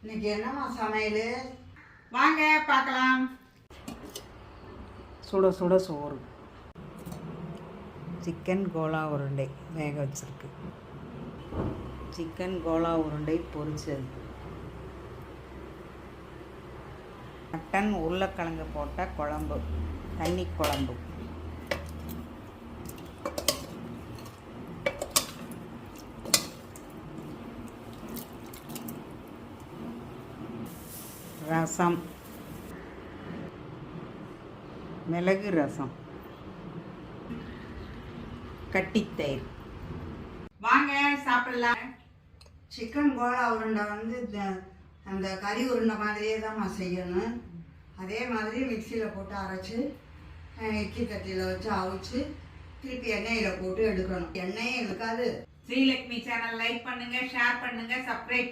இன்னைக்கு என்னம்மா சமையல்? வாங்க பார்க்கலாம். சுட சுட சோறு, சிக்கன் கோலா உருண்டை வேக வச்சிருக்கு, சிக்கன் கோலா உருண்டை பொரிச்சது, மட்டன் உருளைக்கிழங்கு போட்ட குழம்பு, தண்ணி குழம்பு, ரசம், மிளகு ரசம், கட்டித்தயிர். வாங்க சாப்பிடலாம். சிக்கன் கோலா உருண்டை அந்த கறி உருண்டை மாதிரியே தான் செய்யணும். அதே மாதிரி மிக்சியில் போட்டு அரைச்சி இட்லி தட்டியில் வச்சு அவிச்சு திருப்பி எண்ணெயில் போட்டு எடுக்கணும். எண்ணெயே இருக்காது. ஸ்ரீலக்ஷ்மி சேனல் லைக் பண்ணுங்க, ஷேர் பண்ணுங்க, சப்ஸ்கிரைப் பண்ணுங்க.